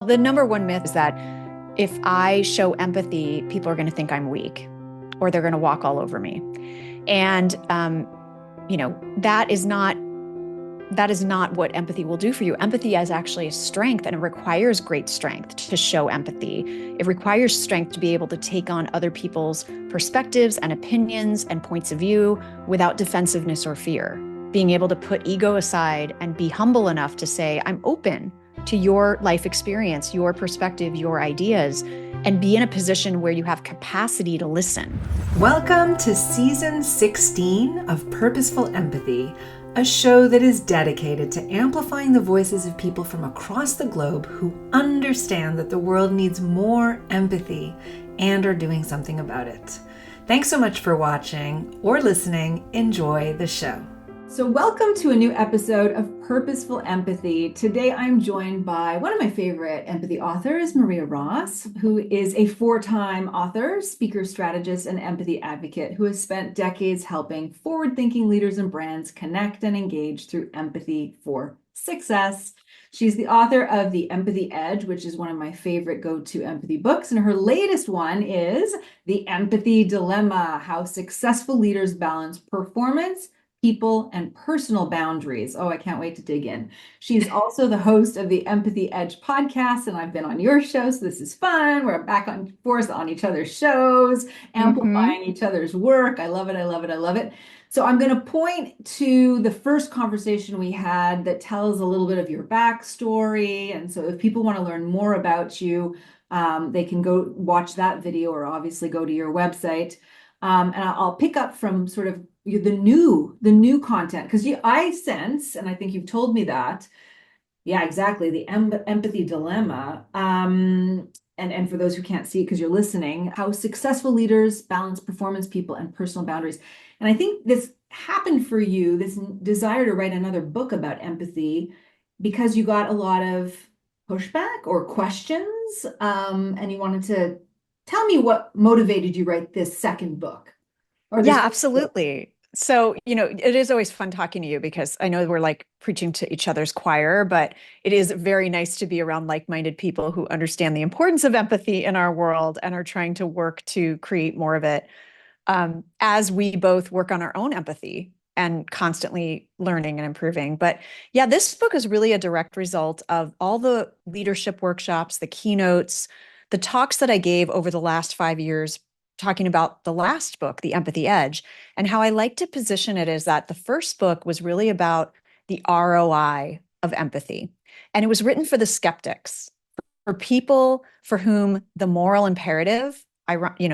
The number one myth is that if I show empathy, people are going to think I'm weak or they're going to walk all over me. And, that is not what empathy will do for you. Empathy is actually a strength, and it requires great strength to show empathy. It requires strength to be able to take on other people's perspectives and opinions and points of view without defensiveness or fear. Being able to put ego aside and be humble enough to say, I'm open to your life experience, your perspective, your ideas, and be in a position where you have capacity to listen. Welcome to Season 16 of Purposeful Empathy, a show that is dedicated to amplifying the voices of people from across the globe who understand that the world needs more empathy and are doing something about it. Thanks so much for watching or listening. Enjoy the show. So welcome to a new episode of Purposeful Empathy. Today I'm joined by one of my favorite empathy authors, Maria Ross, who is a 4-time author, speaker, strategist, and empathy advocate who has spent decades helping forward-thinking leaders and brands connect and engage through empathy for success. She's the author of The Empathy Edge, which is one of my favorite go-to empathy books. And her latest one is The Empathy Dilemma: How Successful Leaders Balance Performance, People, and Personal Boundaries. Oh, I can't wait to dig in. She's also the host of the Empathy Edge podcast, and I've been on your show, so this is fun. We're back on forth on each other's shows, amplifying each other's work. I love it, I love it, I love it. So I'm going to point to the first conversation we had that tells a little bit of your backstory. And so if people want to learn more about you, they can go watch that video or obviously go to your website. And I'll pick up from sort of the new content, because I sense, and I think you've told me that, yeah, exactly, the empathy dilemma. And for those who can't see it because you're listening, how successful leaders balance performance, people, and personal boundaries. And I think this happened for you, this desire to write another book about empathy, because you got a lot of pushback or questions, and you wanted to tell me what motivated you write this second book. Yeah, absolutely. So, it is always fun talking to you because I know we're like preaching to each other's choir, but it is very nice to be around like-minded people who understand the importance of empathy in our world and are trying to work to create more of it, as we both work on our own empathy and constantly learning and improving. But yeah, this book is really a direct result of all the leadership workshops, the keynotes, the talks that I gave over the last 5 years, talking about the last book, The Empathy Edge. And how I like to position it is that the first book was really about the ROI of empathy. And it was written for the skeptics, for people for whom the moral imperative,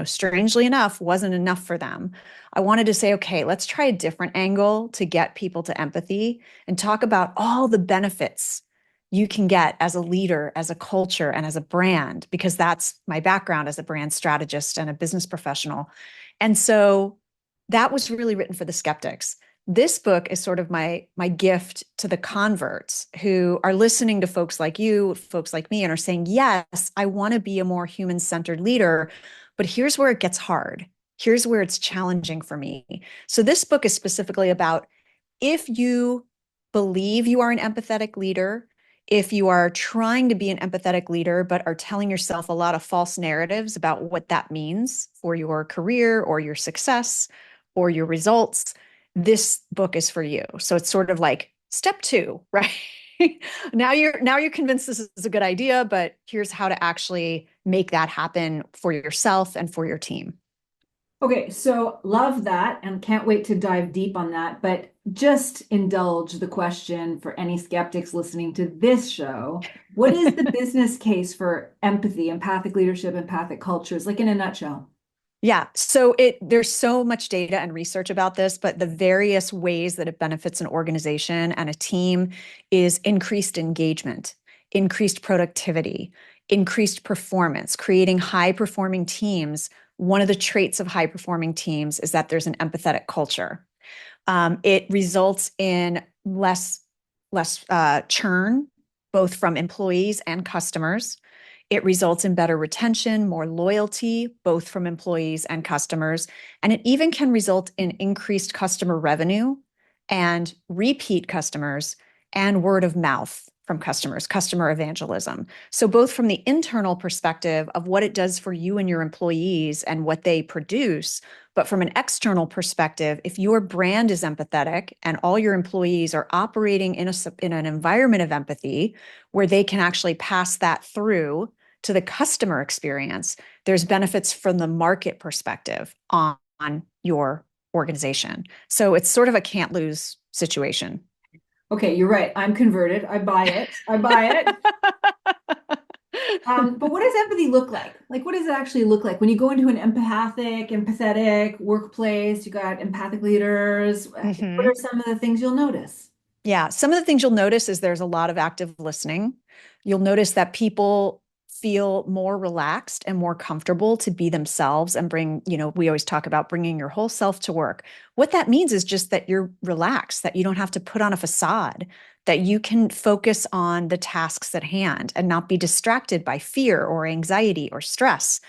strangely enough, wasn't enough for them. I wanted to say, okay, let's try a different angle to get people to empathy and talk about all the benefits you can get as a leader, as a culture, and as a brand, because that's my background as a brand strategist and a business professional. And so that was really written for the skeptics. This book is sort of my gift to the converts who are listening to folks like you, folks like me, and are saying, yes, I want to be a more human-centered leader, but here's where it gets hard. Here's where it's challenging for me. So this book is specifically about, if you believe you are an empathetic leader, if you are trying to be an empathetic leader, but are telling yourself a lot of false narratives about what that means for your career or your success or your results, this book is for you. So it's sort of like step 2, right? Now you're convinced this is a good idea, but here's how to actually make that happen for yourself and for your team. Okay, so love that and can't wait to dive deep on that. But just indulge the question for any skeptics listening to this show. What is the business case for empathy, empathic leadership, empathic cultures, like in a nutshell? Yeah, so there's so much data and research about this, but the various ways that it benefits an organization and a team is increased engagement, increased productivity, increased performance, creating high-performing teams. One of the traits of high-performing teams is that there's an empathetic culture. It results in less churn, both from employees and customers. It results in better retention, more loyalty, both from employees and customers. And it even can result in increased customer revenue and repeat customers and word of mouth from customers, customer evangelism. So both from the internal perspective of what it does for you and your employees and what they produce, but from an external perspective, if your brand is empathetic and all your employees are operating in an environment of empathy where they can actually pass that through to the customer experience, there's benefits from the market perspective on your organization. So it's sort of a can't lose situation. Okay, you're right. I'm converted. I buy it. I buy it. But what does empathy look like? Like, what does it actually look like when you go into an empathetic workplace? You got empathic leaders. What are some of the things you'll notice? Yeah, some of the things you'll notice is there's a lot of active listening. You'll notice that people feel more relaxed and more comfortable to be themselves and bring, we always talk about bringing your whole self to work. What that means is just that you're relaxed, that you don't have to put on a facade, that you can focus on the tasks at hand and not be distracted by fear or anxiety or stress,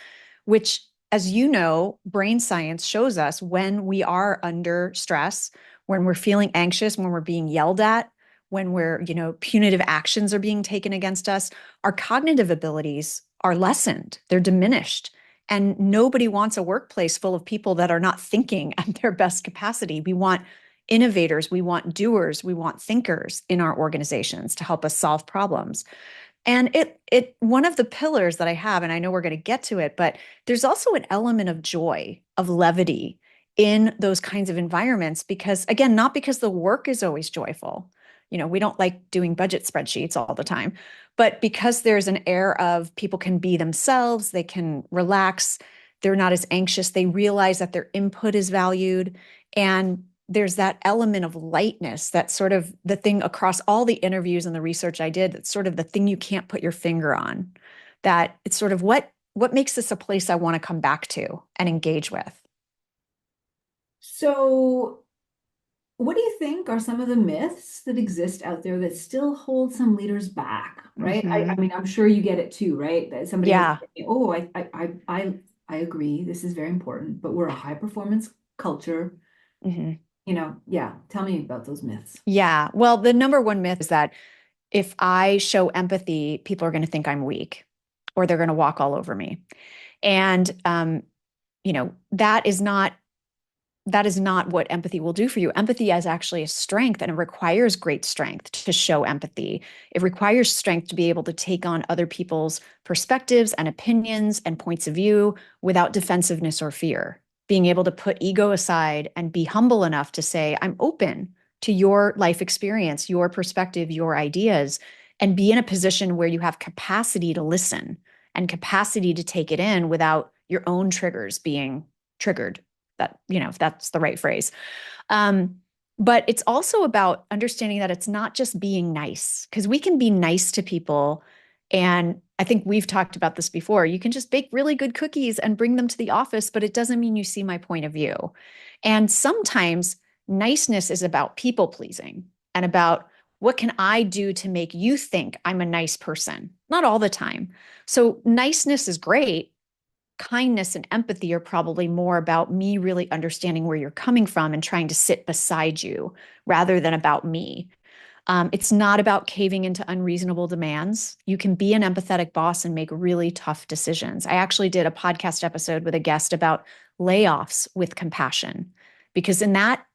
which, as you know, brain science shows us when we are under stress, when we're feeling anxious, when we're being yelled at, when punitive actions are being taken against us, our cognitive abilities are lessened, they're diminished. And nobody wants a workplace full of people that are not thinking at their best capacity. We want innovators, we want doers, we want thinkers in our organizations to help us solve problems. And it one of the pillars that I have, and I know we're going to get to it, but there's also an element of joy, of levity in those kinds of environments, because again, not because the work is always joyful. We don't like doing budget spreadsheets all the time, but because there's an air of people can be themselves, they can relax, they're not as anxious, they realize that their input is valued, and there's that element of lightness, that's sort of the thing across all the interviews and the research I did, that's sort of the thing you can't put your finger on, that it's sort of what makes this a place I want to come back to and engage with. So, what do you think are some of the myths that exist out there that still hold some leaders back, right? I mean, I'm sure you get it too, right? That somebody Yeah. will say, oh, I agree, this is very important, but we're a high performance culture. Yeah, tell me about those myths. Yeah. Well, the number one myth is that if I show empathy, people are going to think I'm weak or they're going to walk all over me. And, that is not what empathy will do for you. Empathy is actually a strength, and it requires great strength to show empathy. It requires strength to be able to take on other people's perspectives and opinions and points of view without defensiveness or fear. Being able to put ego aside and be humble enough to say, I'm open to your life experience, your perspective, your ideas, and be in a position where you have capacity to listen and capacity to take it in without your own triggers being triggered. That, if that's the right phrase. But it's also about understanding that it's not just being nice, because we can be nice to people. And I think we've talked about this before. You can just bake really good cookies and bring them to the office, but it doesn't mean you see my point of view. And sometimes niceness is about people pleasing and about what can I do to make you think I'm a nice person? Not all the time. So niceness is great. Kindness and empathy are probably more about me really understanding where you're coming from and trying to sit beside you rather than about me. It's not about caving into unreasonable demands. You can be an empathetic boss and make really tough decisions. I actually did a podcast episode with a guest about layoffs with compassion, because in that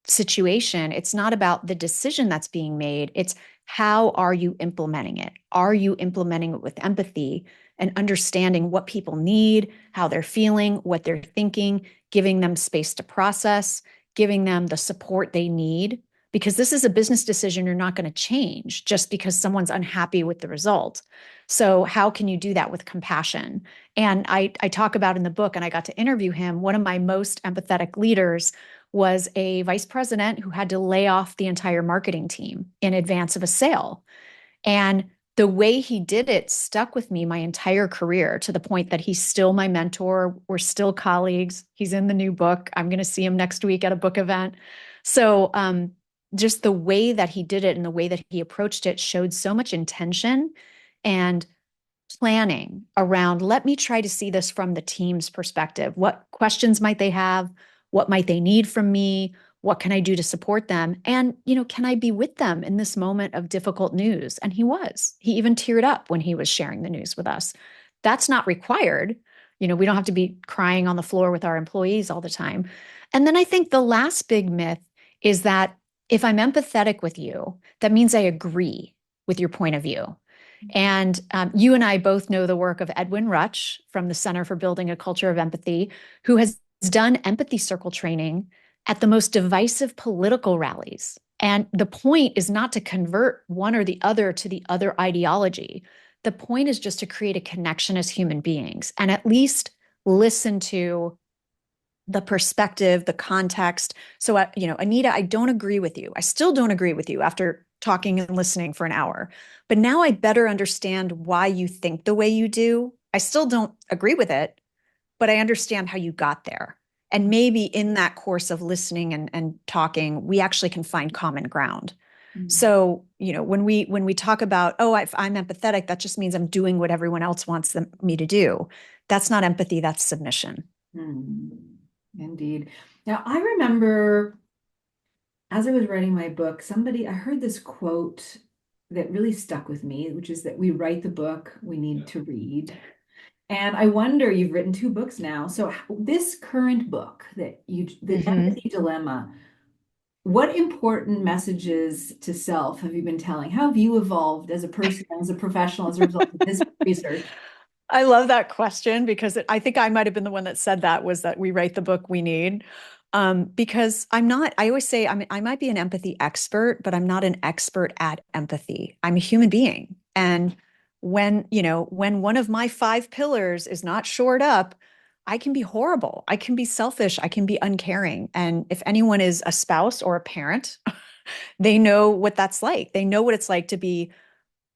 situation, it's not about the decision that's being made. It's how are you implementing it? Are you implementing it with empathy and understanding what people need, how they're feeling, what they're thinking, giving them space to process, giving them the support they need? Because this is a business decision you're not going to change just because someone's unhappy with the result. So how can you do that with compassion? And I talk about in the book, and I got to interview him, one of my most empathetic leaders was a vice president who had to lay off the entire marketing team in advance of a sale. And the way he did it stuck with me my entire career, to the point that he's still my mentor. We're still colleagues. He's in the new book. I'm going to see him next week at a book event. So just the way that he did it and the way that he approached it showed so much intention and planning around, let me try to see this from the team's perspective. What questions might they have? What might they need from me? What can I do to support them? And, can I be with them in this moment of difficult news? And he was. He even teared up when he was sharing the news with us. That's not required. We don't have to be crying on the floor with our employees all the time. And then I think the last big myth is that if I'm empathetic with you, that means I agree with your point of view. And you and I both know the work of Edwin Rutsch from the Center for Building a Culture of Empathy, who has done empathy circle training at the most divisive political rallies. And the point is not to convert one or the other to the other ideology. The point is just to create a connection as human beings and at least listen to the perspective, the context. So, Anita, I don't agree with you. I still don't agree with you after talking and listening for an hour. But now I better understand why you think the way you do. I still don't agree with it, but I understand how you got there. And maybe in that course of listening and talking, we actually can find common ground. So, when we talk about, oh, if I'm empathetic, that just means I'm doing what everyone else wants me to do. That's not empathy, that's submission. Indeed. Now, I remember as I was writing my book, I heard this quote that really stuck with me, which is that we write the book we need to read. And I wonder, you've written 2 books now. So this current book the Empathy Dilemma, what important messages to self have you been telling? How have you evolved as a person, as a professional, as a result of this research? I love that question because I think I might have been the one that said that, was that we write the book we need. Because I always say I might be an empathy expert, but I'm not an expert at empathy. I'm a human being. And when one of my 5 pillars is not shored up, I can be horrible. I can be selfish. I can be uncaring. And if anyone is a spouse or a parent, they know what that's like. They know what it's like to be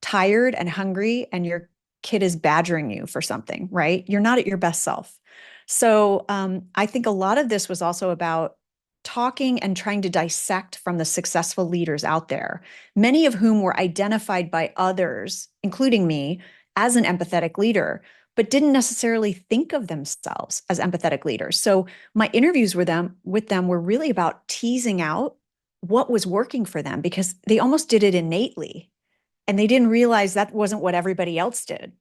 tired and hungry and your kid is badgering you for something, right? You're not at your best self. So I think a lot of this was also about talking and trying to dissect from the successful leaders out there, many of whom were identified by others, including me, as an empathetic leader, but didn't necessarily think of themselves as empathetic leaders. So my interviews with them were really about teasing out what was working for them because they almost did it innately. And they didn't realize that wasn't what everybody else did.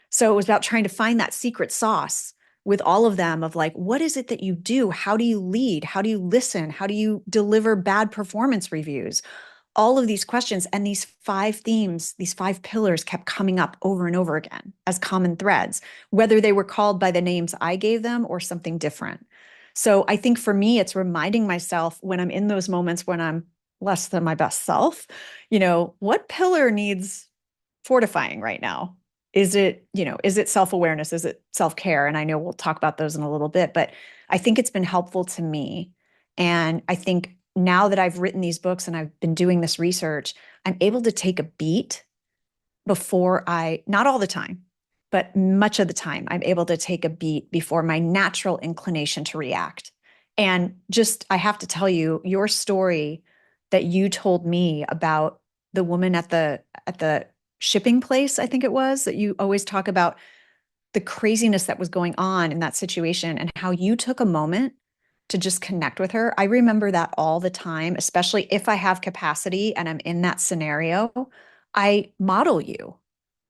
So it was about trying to find that secret sauce with all of them of like, what is it that you do? How do you lead? How do you listen? How do you deliver bad performance reviews? All of these questions and these 5 themes, these 5 pillars kept coming up over and over again as common threads, whether they were called by the names I gave them or something different. So I think for me, it's reminding myself when I'm in those moments when I'm less than my best self, what pillar needs fortifying right now? Is it self-awareness? Is it self-care? And I know we'll talk about those in a little bit, but I think it's been helpful to me. And I think now that I've written these books and I've been doing this research, I'm able to take a beat not all the time, but much of the time, I'm able to take a beat before my natural inclination to react. And I have to tell you, your story that you told me about the woman at the shipping place, I think it was, that you always talk about the craziness that was going on in that situation and how you took a moment to just connect with her. I remember that all the time, especially if I have capacity and I'm in that scenario, I model you.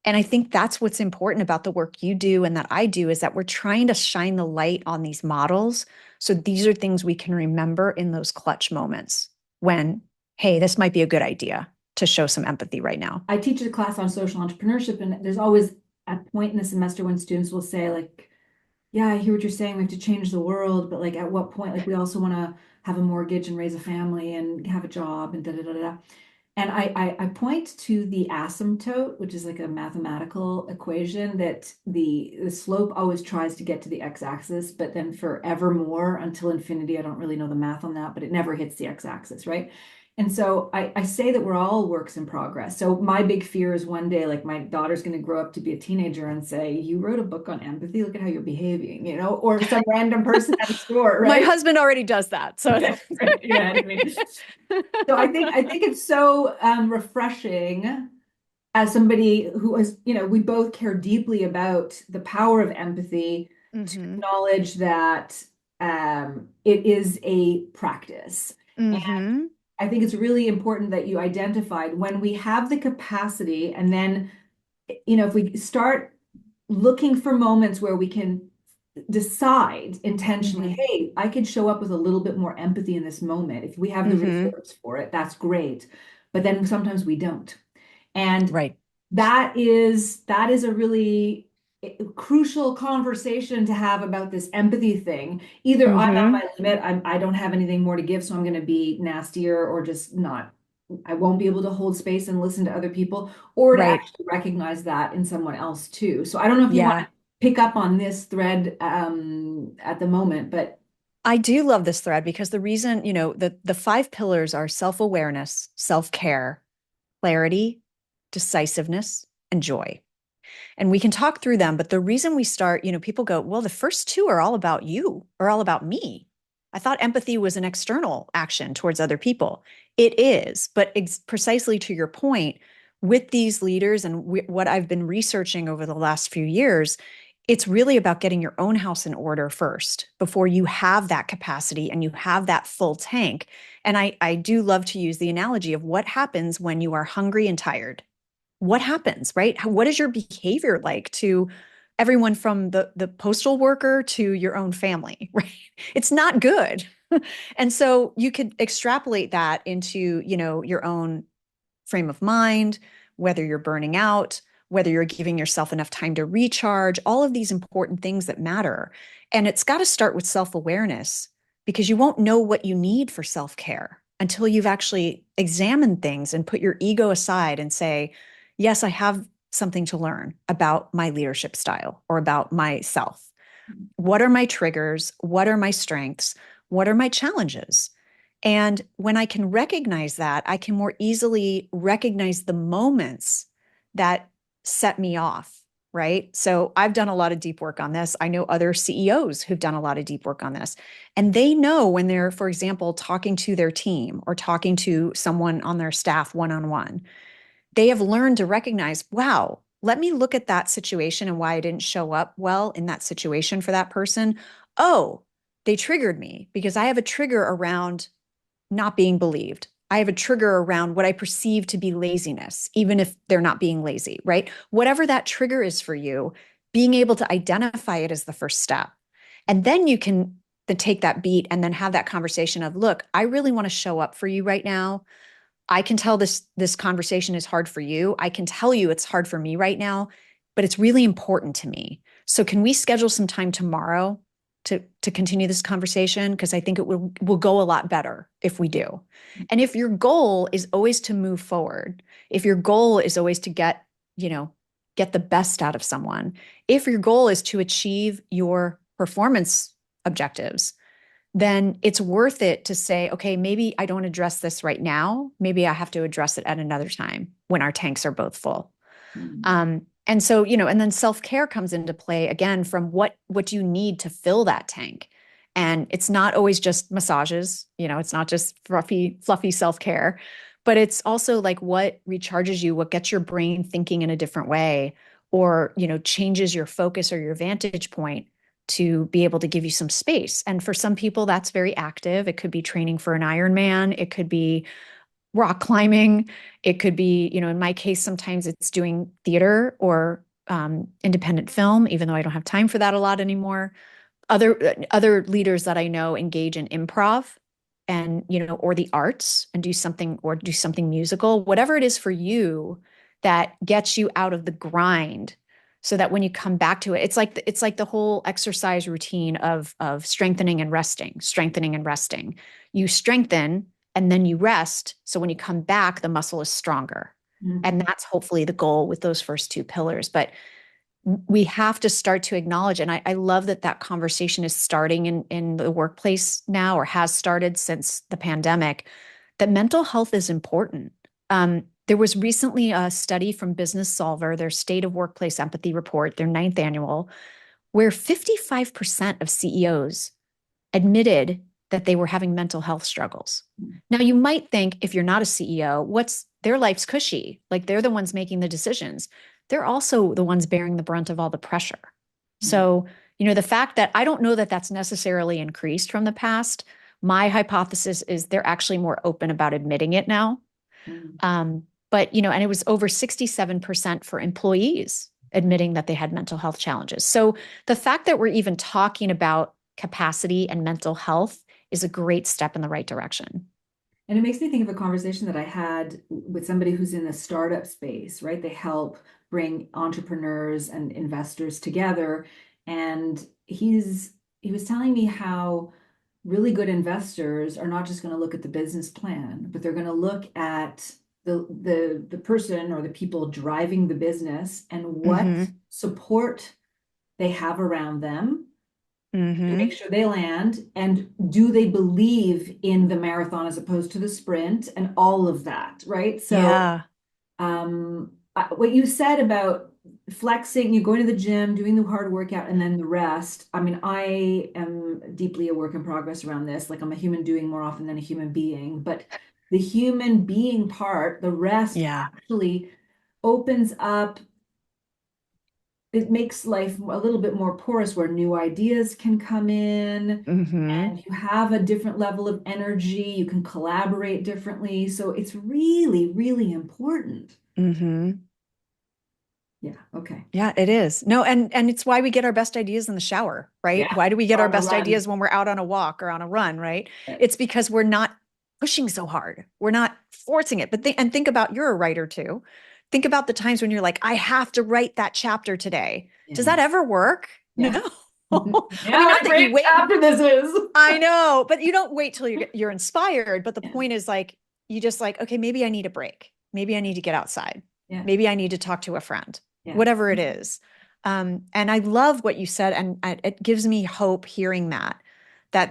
And I think that's what's important about the work you do and that I do is that we're trying to shine the light on these models. So these are things we can remember in those clutch moments when, hey, this might be a good idea to show some empathy right now. I teach a class on social entrepreneurship, and there's always a point in the semester when students will say, like, yeah, I hear what you're saying. We have to change the world, but like, at what point? Like, we also want to have a mortgage and raise a family and have a job and da da da da. And I point to the asymptote, which is like a mathematical equation that the slope always tries to get to the x-axis, but then forevermore until infinity, I don't really know the math on that, but it never hits the x-axis, right? And so I say that we're all works in progress. So my big fear is one day, like my daughter's going to grow up to be a teenager and say, you wrote a book on empathy. Look at how you're behaving, or some random person at a store, right? My husband already does that. So right. Yeah, I mean, so I think it's so refreshing as somebody who is, we both care deeply about the power of empathy to acknowledge that it is a practice. Mm-hmm. I think it's really important that you identified when we have the capacity, and then, if we start looking for moments where we can decide intentionally, Mm-hmm. hey, I could show up with a little bit more empathy in this moment. If we have the Mm-hmm. resource for it, that's great. But then sometimes we don't. And Right. that is a really crucial conversation to have about this empathy thing. Either I'm at Mm-hmm. my limit, I don't have anything more to give, so I'm going to be nastier, or just not, I won't be able to hold space and listen to other people, or to Right. actually recognize that in someone else too. So I don't know if you want to Yeah. pick up on this thread at the moment, but I do love this thread because the reason, the five pillars are self-awareness, self-care, clarity, decisiveness, and joy. And we can talk through them, but the reason we start, people go, well, the first two are all about you or all about me. I thought empathy was an external action towards other people. It is, but precisely to your point, with these leaders and what I've been researching over the last few years, it's really about getting your own house in order first before you have that capacity and you have that full tank. And I do love to use the analogy of what happens when you are hungry and tired. What happens, right? What is your behavior like to everyone from the postal worker to your own family, right? It's not good. And so you could extrapolate that into, your own frame of mind, whether you're burning out, whether you're giving yourself enough time to recharge, all of these important things that matter. And it's got to start with self-awareness because you won't know what you need for self-care until you've actually examined things and put your ego aside and say, yes, I have something to learn about my leadership style or about myself. What are my triggers? What are my strengths? What are my challenges? And when I can recognize that, I can more easily recognize the moments that set me off, right? So I've done a lot of deep work on this. I know other CEOs who've done a lot of deep work on this. And they know when they're, for example, talking to their team or talking to someone on their staff one on one, they have learned to recognize, wow, let me look at that situation and why I didn't show up well in that situation for that person. Oh, they triggered me because I have a trigger around not being believed. I have a trigger around what I perceive to be laziness, even if they're not being lazy, right? Whatever that trigger is for you, being able to identify it is the first step. And then you can then take that beat and then have that conversation of, look, I really want to show up for you right now. I can tell this conversation is hard for you. I can tell you it's hard for me right now, but it's really important to me. So can we schedule some time tomorrow to continue this conversation? Because I think it will go a lot better if we do. And if your goal is always to move forward, if your goal is always to get the best out of someone, if your goal is to achieve your performance objectives, then it's worth it to say, okay, maybe I don't address this right now. Maybe I have to address it at another time when our tanks are both full. And so, and then self-care comes into play again from what do you need to fill that tank? And it's not always just massages, it's not just fluffy self-care, but it's also like what recharges you, what gets your brain thinking in a different way, or, changes your focus or your vantage point to be able to give you some space. And for some people, that's very active. It could be training for an Ironman. It could be rock climbing. It could be, in my case, sometimes it's doing theater or independent film, even though I don't have time for that a lot anymore. Other leaders that I know engage in improv and, or the arts and do something musical, whatever it is for you that gets you out of the grind so that when you come back to it, it's like the whole exercise routine of strengthening and resting, strengthening and resting. You strengthen and then you rest. So when you come back, the muscle is stronger. Mhm. And that's hopefully the goal with those first two pillars. But we have to start to acknowledge, and I love that conversation is starting in the workplace now, or has started since the pandemic, that mental health is important. There was recently a study from Business Solver, their State of Workplace Empathy report, their ninth annual, where 55% of CEOs admitted that they were having mental health struggles. Now, you might think if you're not a CEO, their life's cushy, like they're the ones making the decisions. They're also the ones bearing the brunt of all the pressure. So, the fact that I don't know that that's necessarily increased from the past, My hypothesis is they're actually more open about admitting it now. Mm. But, and it was over 67% for employees admitting that they had mental health challenges. So the fact that we're even talking about capacity and mental health is a great step in the right direction. And it makes me think of a conversation that I had with somebody who's in the startup space, right? They help bring entrepreneurs and investors together. And he was telling me how really good investors are not just going to look at the business plan, but they're going to look at the person or the people driving the business and what support they have around them to make sure they land, and do they believe in the marathon as opposed to the sprint, and all of that, right? So Yeah. What you said about flexing, you going to the gym, doing the hard workout, and then the rest. I mean, I am deeply a work in progress around this. Like, I'm a human doing more often than a human being, but the human being part, the rest Yeah. actually opens up. It makes life a little bit more porous where new ideas can come in and you have a different level of energy. You can collaborate differently. So it's really, really important. Yeah. Okay. Yeah, it is. No, and it's why we get our best ideas in the shower, right? Yeah. Why do we get Or our on a best run. ideas when we're out on a walk or on a run, right? Right. It's because we're not pushing so hard. We're not forcing it. But think about, you're a writer too. Think about the times when you're like, I have to write that chapter today. Does that ever work? Yeah. No. I Yeah, mean, what not a that you great wait. chapter this is. I know, but you don't wait till you're inspired. But the Yeah. point is, like, you just like, okay, maybe I need a break. Maybe I need to get outside. Yeah. Maybe I need to talk to a friend, Yeah. whatever it is. And I love what you said. And it gives me hope hearing that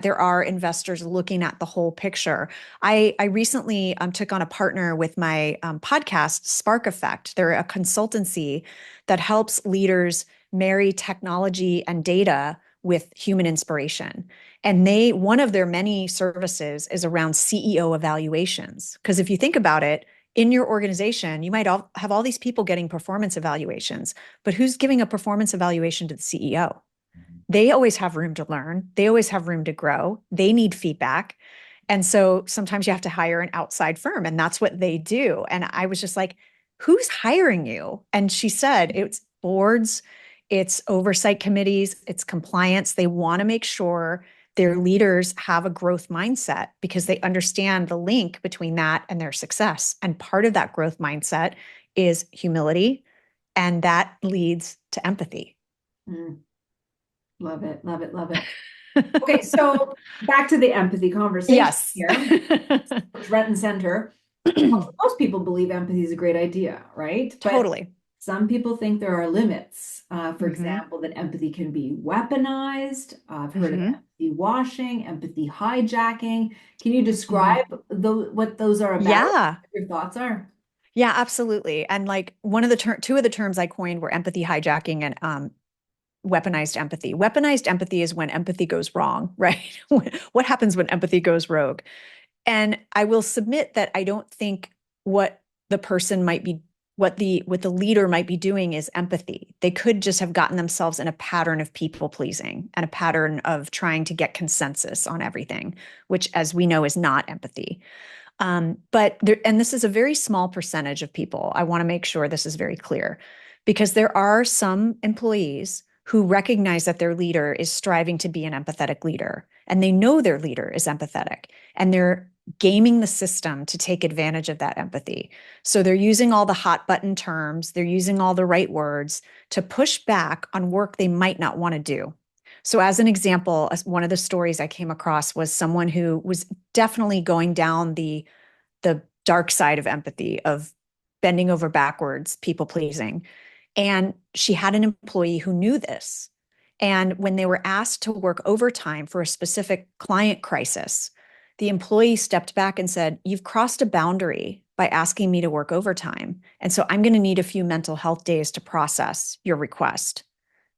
there are investors looking at the whole picture. I recently took on a partner with my podcast, Spark Effect. They're a consultancy that helps leaders marry technology and data with human inspiration. And one of their many services is around CEO evaluations. Because if you think about it, in your organization, you might have all these people getting performance evaluations, but who's giving a performance evaluation to the CEO? They always have room to learn. They always have room to grow. They need feedback. And so sometimes you have to hire an outside firm, and that's what they do. And I was just like, who's hiring you? And she said, it's boards, it's oversight committees, it's compliance. They want to make sure their leaders have a growth mindset because they understand the link between that and their success. And part of that growth mindset is humility, and that leads to empathy. Mm. Love it. Love it. Love it. Okay, so back to the empathy conversation Yes. here. Front and center. Most people believe empathy is a great idea, right? Totally. But some people think there are limits. For example, that empathy can be weaponized. I've heard of empathy washing, empathy hijacking. Can you describe what those are about? Yeah. What your thoughts are? Yeah, absolutely. And like two of the terms I coined were empathy hijacking and weaponized empathy. Weaponized empathy is when empathy goes wrong, right? What happens when empathy goes rogue? And I will submit that I don't think what the person might be, what the leader might be doing is empathy. They could just have gotten themselves in a pattern of people pleasing and a pattern of trying to get consensus on everything, which, as we know, is not empathy. And this is a very small percentage of people. I want to make sure this is very clear, because there are some employees who recognize that their leader is striving to be an empathetic leader, and they know their leader is empathetic, and they're gaming the system to take advantage of that empathy. So they're using all the hot button terms, they're using all the right words to push back on work they might not want to do. So as an example, one of the stories I came across was someone who was definitely going down the dark side of empathy, of bending over backwards, people pleasing. And she had an employee who knew this. And when they were asked to work overtime for a specific client crisis, the employee stepped back and said, "You've crossed a boundary by asking me to work overtime. And so I'm going to need a few mental health days to process your request."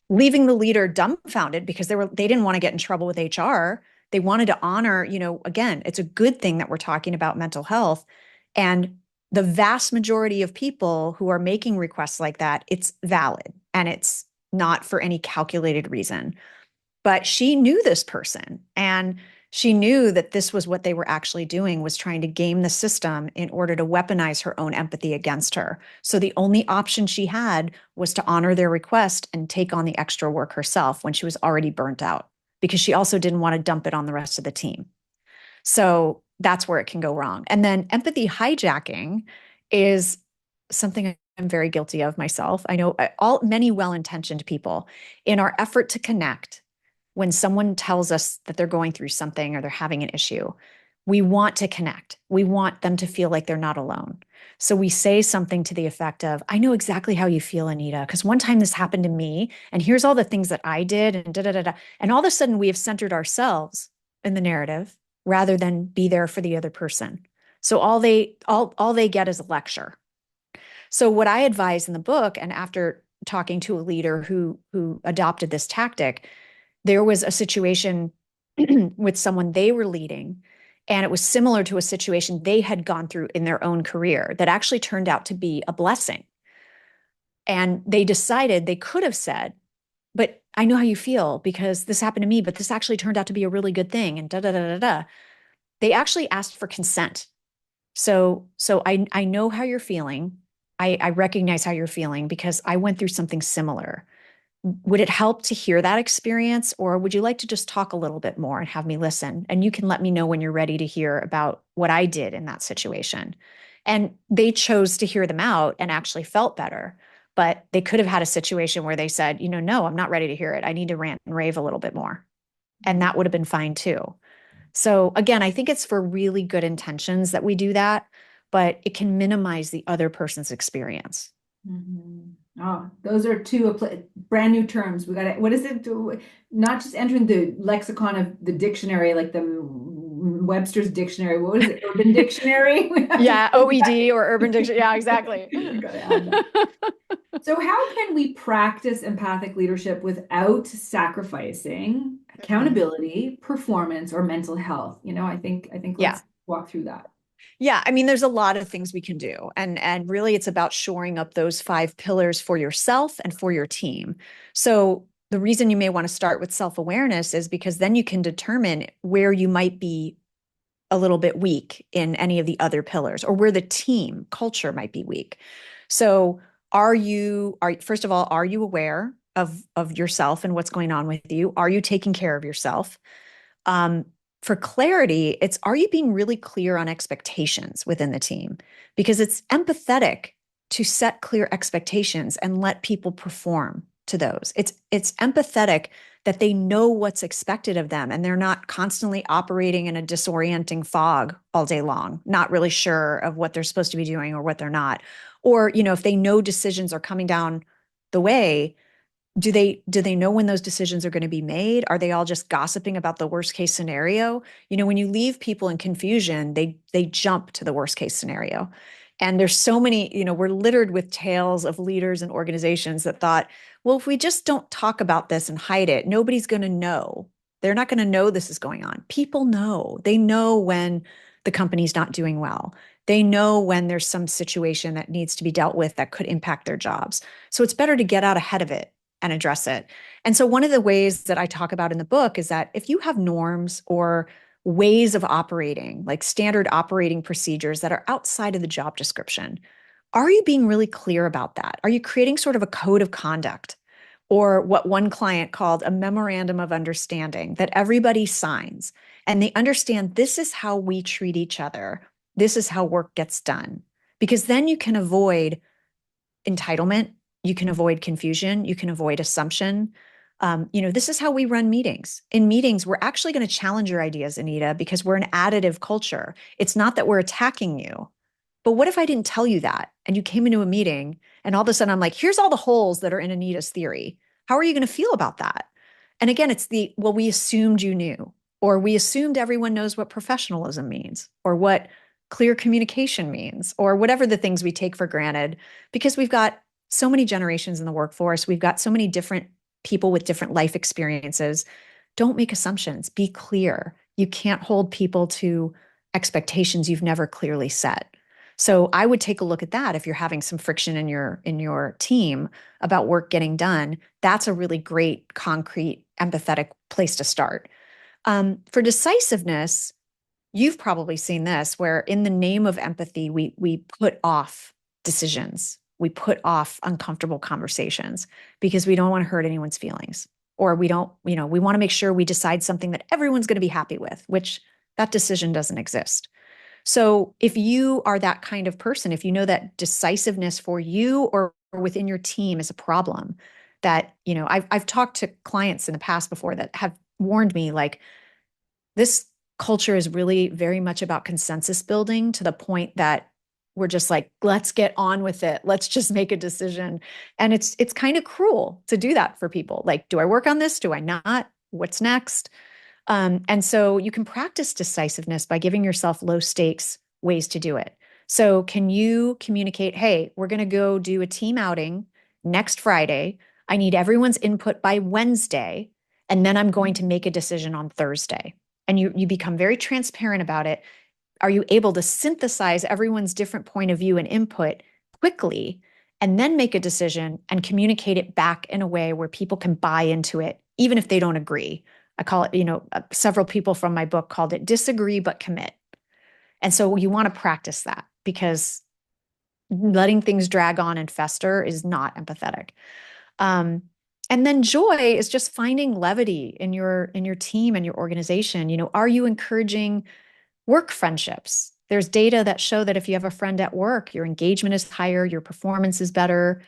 Leaving the leader dumbfounded, because they didn't want to get in trouble with HR. They wanted to honor, again, it's a good thing that we're talking about mental health. And the vast majority of people who are making requests like that, it's valid and it's not for any calculated reason. But she knew this person, and She knew that this was what they were actually doing, was trying to game the system in order to weaponize her own empathy against her. So the only option she had was to honor their request and take on the extra work herself when she was already burnt out, because she also didn't want to dump it on the rest of the team. So that's where it can go wrong. And then empathy hijacking is something I'm very guilty of myself. I know many well-intentioned people, in our effort to connect, when someone tells us that they're going through something or they're having an issue, we want to connect. We want them to feel like they're not alone. So we say something to the effect of, I know exactly how you feel, Anita, because one time this happened to me, and here's all the things that I did, and da da da da. And all of a sudden, we have centered ourselves in the narrative rather than be there for the other person. So all they get is a lecture. So what I advise in the book, and after talking to a leader who adopted this tactic, there was a situation with someone they were leading, and it was similar to a situation they had gone through in their own career that actually turned out to be a blessing. And they decided they could have said, but I know how you feel because this happened to me, but this actually turned out to be a really good thing, and da da da da da. They actually asked for consent. So I know how you're feeling. I recognize how you're feeling because I went through something similar. Would it help to hear that experience, or would you like to just talk a little bit more and have me listen? And you can let me know when you're ready to hear about what I did in that situation. And they chose to hear them out and actually felt better. But they could have had a situation where they said, no, I'm not ready to hear it. I need to rant and rave a little bit more. And that would have been fine too. So again, I think it's for really good intentions that we do that, but it can minimize the other person's experience. Mm-hmm. Oh, those are two brand new terms. We got it. What is it? Not just entering the lexicon of the dictionary, like the Webster's dictionary. What was it? Urban Dictionary? Yeah, OED or Urban Dictionary. Yeah, exactly. We got to add that. So how can we practice empathic leadership without sacrificing accountability, performance, or mental health? I think let's walk through that. Yeah, I mean, there's a lot of things we can do. And really it's about shoring up those 5 pillars for yourself and for your team. So the reason you may want to start with self-awareness is because then you can determine where you might be a little bit weak in any of the other pillars, or where the team culture might be weak. So first of all, are you aware of yourself and what's going on with you? Are you taking care of yourself? For clarity, it's, are you being really clear on expectations within the team? Because it's empathetic to set clear expectations and let people perform to those. It's empathetic that they know what's expected of them and they're not constantly operating in a disorienting fog all day long, not really sure of what they're supposed to be doing or what they're not. Or, if they know decisions are coming down the way, do they know when those decisions are going to be made? Are they all just gossiping about the worst case scenario? When you leave people in confusion, they jump to the worst case scenario. And there's so many, we're littered with tales of leaders and organizations that thought, well, if we just don't talk about this and hide it, nobody's going to know. They're not going to know this is going on. People know. They know when the company's not doing well. They know when there's some situation that needs to be dealt with that could impact their jobs. So it's better to get out ahead of it and address it. And so one of the ways that I talk about in the book is that if you have norms or ways of operating, like standard operating procedures that are outside of the job description, are you being really clear about that? Are you creating sort of a code of conduct, or what one client called a memorandum of understanding that everybody signs and they understand this is how we treat each other. This is how work gets done. Because then you can avoid entitlement, you can avoid confusion, you can avoid assumption. This is how we run meetings. In meetings, we're actually going to challenge your ideas, Anita, because we're an additive culture. It's not that we're attacking you. But what if I didn't tell you that and you came into a meeting and all of a sudden I'm like, here's all the holes that are in Anita's theory. How are you going to feel about that? And again, it's well, we assumed you knew, or we assumed everyone knows what professionalism means, or what clear communication means, or whatever the things we take for granted, because we've got so many generations in the workforce. We've got so many different people with different life experiences. Don't make assumptions. Be clear. You can't hold people to expectations you've never clearly set. So I would take a look at that. If you're having some friction in your team about work getting done, that's a really great, concrete, empathetic place to start. For decisiveness, you've probably seen this, where in the name of empathy, we put off decisions. We put off uncomfortable conversations because we don't want to hurt anyone's feelings. Or we don't, we want to make sure we decide something that everyone's going to be happy with, which that decision doesn't exist. So if you are that kind of person, if you know that decisiveness for you or within your team is a problem, that, I've talked to clients in the past before that have warned me, like, this culture is really very much about consensus building to the point that we're just like, let's get on with it. Let's just make a decision. And it's kind of cruel to do that for people. Like, do I work on this? Do I not? What's next? And so you can practice decisiveness by giving yourself low stakes ways to do it. So can you communicate, hey, we're going to go do a team outing next Friday. I need everyone's input by Wednesday, and then I'm going to make a decision on Thursday. And you become very transparent about it. Are you able to synthesize everyone's different point of view and input quickly, and then make a decision and communicate it back in a way where people can buy into it, even if they don't agree? I call it, several people from my book called it disagree but commit. And so you want to practice that, because letting things drag on and fester is not empathetic. And then joy is just finding levity in your team and your organization. Are you encouraging work friendships? There's data that show that if you have a friend at work, your engagement is higher, your performance is better,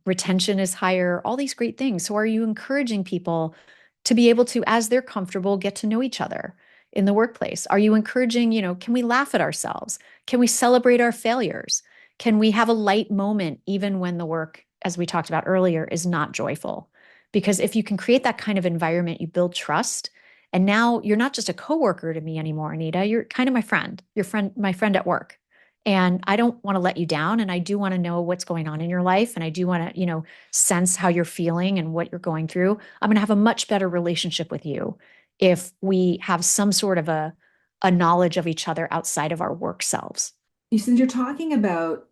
retention is higher, all these great things. So are you encouraging people to be able to, as they're comfortable, get to know each other in the workplace? Are you encouraging, can we laugh at ourselves? Can we celebrate our failures? Can we have a light moment even when the work, as we talked about earlier, is not joyful? Because if you can create that kind of environment, you build trust. And now you're not just a coworker to me anymore, Anita. You're kind of my friend, my friend at work. And I don't want to let you down. And I do want to know what's going on in your life. And I do want to, sense how you're feeling and what you're going through. I'm going to have a much better relationship with you if we have some sort of a knowledge of each other outside of our work selves. Since you're talking about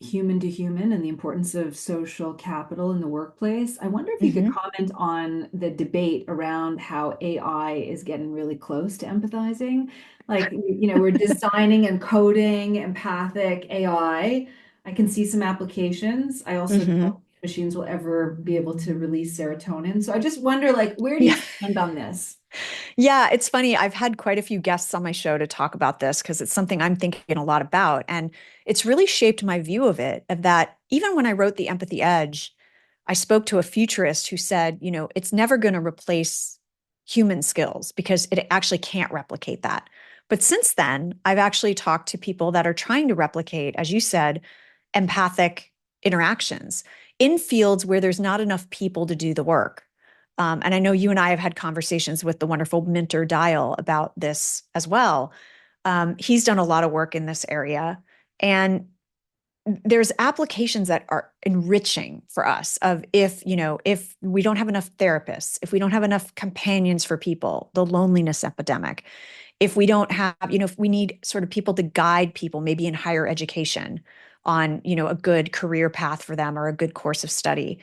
human to human and the importance of social capital in the workplace, I wonder if you could Mm-hmm. comment on the debate around how AI is getting really close to empathizing. Like, we're designing and coding empathic AI. I can see some applications. I also don't know Mm-hmm. if machines will ever be able to release serotonin. So I just wonder, like, where do you Yeah. stand on this? Yeah, it's funny. I've had quite a few guests on my show to talk about this because it's something I'm thinking a lot about. And it's really shaped my view of it, of that even when I wrote The Empathy Edge, I spoke to a futurist who said, it's never going to replace human skills because it actually can't replicate that. But since then, I've actually talked to people that are trying to replicate, as you said, empathic interactions in fields where there's not enough people to do the work. And I know you and I have had conversations with the wonderful Minter Dial about this as well. He's done a lot of work in this area. And there's applications that are enriching for us of if we don't have enough therapists, if we don't have enough companions for people, the loneliness epidemic, if we don't have, if we need sort of people to guide people, maybe in higher education on, a good career path for them or a good course of study.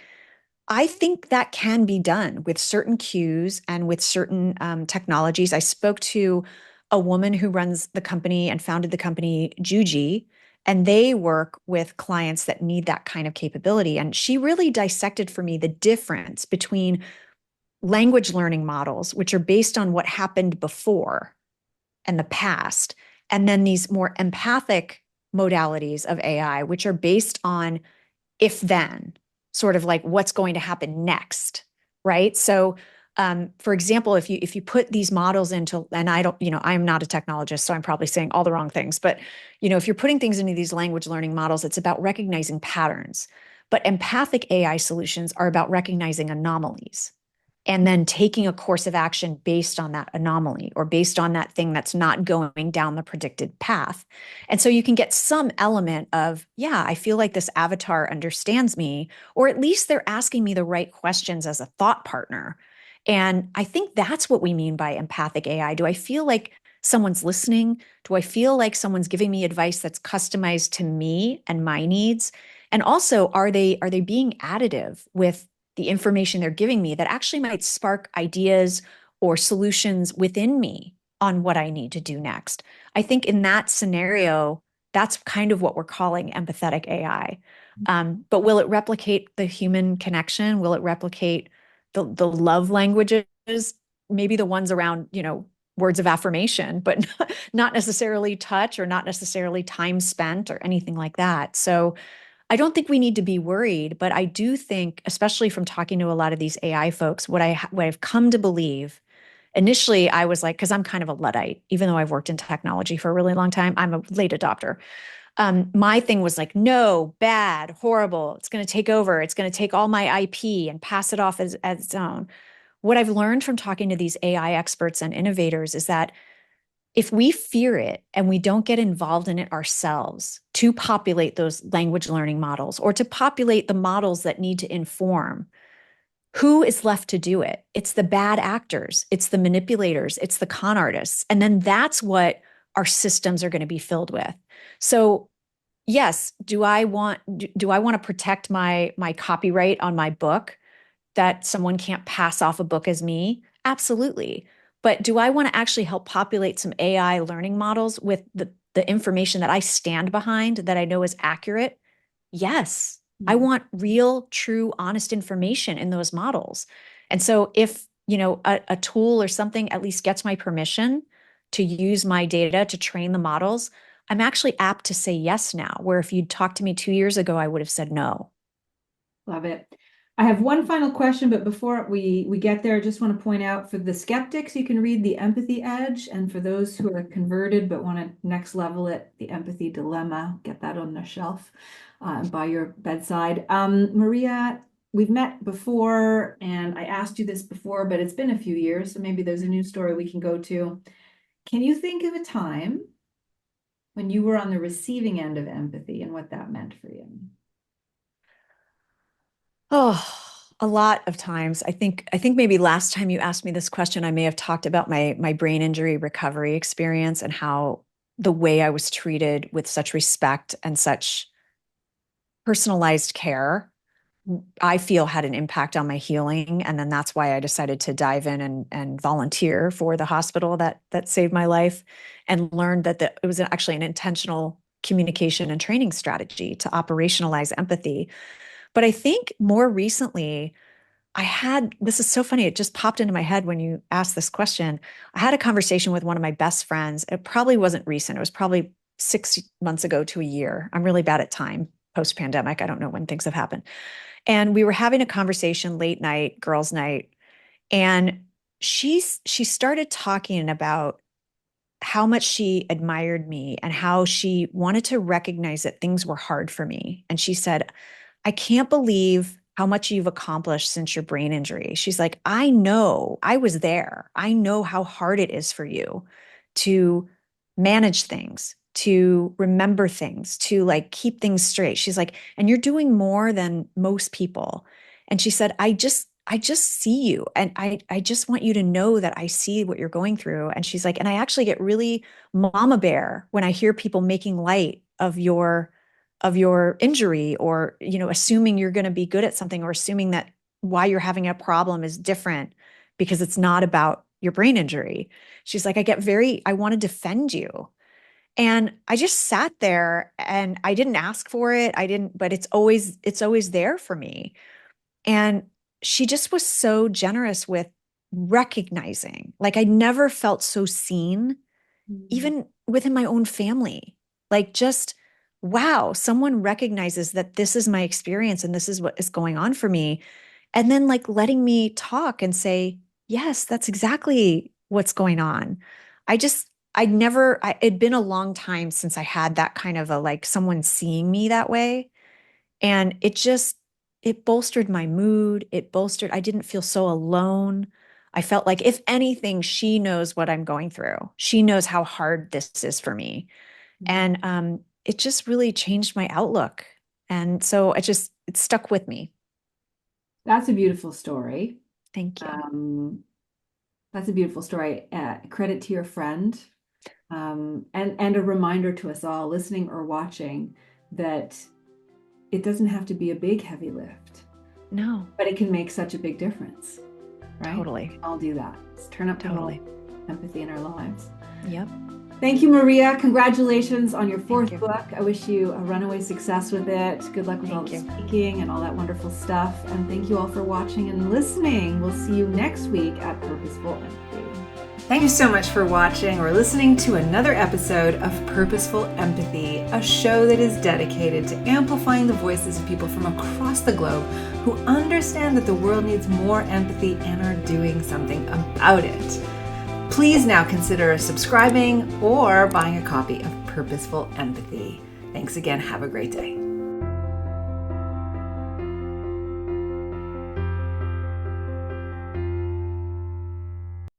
I think that can be done with certain cues and with certain technologies. I spoke to a woman who runs the company and founded the company Juji, and they work with clients that need that kind of capability. And she really dissected for me the difference between language learning models, which are based on what happened before and the past, and then these more empathic modalities of AI, which are based on if then, sort of like what's going to happen next, right? So, for example, if you put these models into, and I don't, I'm not a technologist, so I'm probably saying all the wrong things, but if you're putting things into these language learning models, it's about recognizing patterns. But empathic AI solutions are about recognizing anomalies and then taking a course of action based on that anomaly or based on that thing that's not going down the predicted path. And so you can get some element of, yeah, I feel like this avatar understands me, or at least they're asking me the right questions as a thought partner. And I think that's what we mean by empathic AI. Do I feel like someone's listening? Do I feel like someone's giving me advice that's customized to me and my needs? And also, are they being additive with the information they're giving me that actually might spark ideas or solutions within me on what I need to do next. I think in that scenario, that's kind of what we're calling empathetic AI. But will it replicate the human connection? Will it replicate the love languages? Maybe the ones around, words of affirmation, but not necessarily touch or not necessarily time spent or anything like that. So I don't think we need to be worried, but I do think, especially from talking to a lot of these AI folks, what I've come to believe. Initially, I was like, because I'm kind of a Luddite, even though I've worked in technology for a really long time, I'm a late adopter. My thing was like, no, bad, horrible. It's going to take over. It's going to take all my IP and pass it off as its own. What I've learned from talking to these AI experts and innovators is that if we fear it and we don't get involved in it ourselves to populate those language learning models or to populate the models that need to inform, who is left to do it? It's the bad actors, it's the manipulators, it's the con artists. And then that's what our systems are going to be filled with. So yes, do I want to protect my copyright on my book that someone can't pass off a book as me? Absolutely. But do I want to actually help populate some AI learning models with the information that I stand behind that I know is accurate? Yes. I want real, true, honest information in those models. And so if, a tool or something at least gets my permission to use my data to train the models, I'm actually apt to say yes now, where if you'd talked to me 2 years ago, I would have said no. Love it. I have one final question, but before we get there, I just want to point out for the skeptics, you can read The Empathy Edge. And for those who are converted but want to next level it, The Empathy Dilemma, get that on the shelf by your bedside. Maria, we've met before, and I asked you this before, but it's been a few years, so maybe there's a new story we can go to. Can you think of a time when you were on the receiving end of empathy and what that meant for you? Oh, a lot of times. I think maybe last time you asked me this question, I may have talked about my brain injury recovery experience and how the way I was treated with such respect and such personalized care, I feel had an impact on my healing. And then that's why I decided to dive in and volunteer for the hospital that saved my life and learned that it was actually an intentional communication and training strategy to operationalize empathy. But I think more recently, this is so funny. It just popped into my head when you asked this question. I had a conversation with one of my best friends. It probably wasn't recent. It was probably 6 months ago to a year. I'm really bad at time post-pandemic. I don't know when things have happened. And we were having a conversation late night, girls' night, and she started talking about how much she admired me and how she wanted to recognize that things were hard for me. And she said, I can't believe how much you've accomplished since your brain injury. She's like, I know, I was there. I know how hard it is for you to manage things, to remember things, to like keep things straight. She's like, and you're doing more than most people. And she said, I just see you. And I just want you to know that I see what you're going through. And she's like, and I actually get really mama bear when I hear people making light of your injury or, assuming you're going to be good at something or assuming that why you're having a problem is different because it's not about your brain injury. She's like, I want to defend you. And I just sat there and I didn't ask for it. But it's always there for me. And she just was so generous with recognizing, like I never felt so seen, even within my own family. Like just, wow, someone recognizes that this is my experience and this is what is going on for me. And then like letting me talk and say, yes, that's exactly what's going on. It'd been a long time since I had that kind of a like someone seeing me that way. And it bolstered my mood. I didn't feel so alone. I felt like, if anything, she knows what I'm going through. She knows how hard this is for me. And it just really changed my outlook. And so it stuck with me. That's a beautiful story. Thank you. That's a beautiful story. Credit to your friend. And a reminder to us all listening or watching that it doesn't have to be a big, heavy lift, No. but it can make such a big difference. right? Totally. I'll do that. Let's turn up the Totally. empathy in our lives. Yep. Thank you, Maria. Congratulations on your fourth you. book. I wish you a runaway success with it. Good luck with all the speaking and all that wonderful stuff. And thank you all for watching and listening. We'll see you next week at Purposeful Empathy. Thank you so much for watching or listening to another episode of Purposeful Empathy, a show that is dedicated to amplifying the voices of people from across the globe who understand that the world needs more empathy and are doing something about it. Please now consider subscribing or buying a copy of Purposeful Empathy. Thanks again. Have a great day.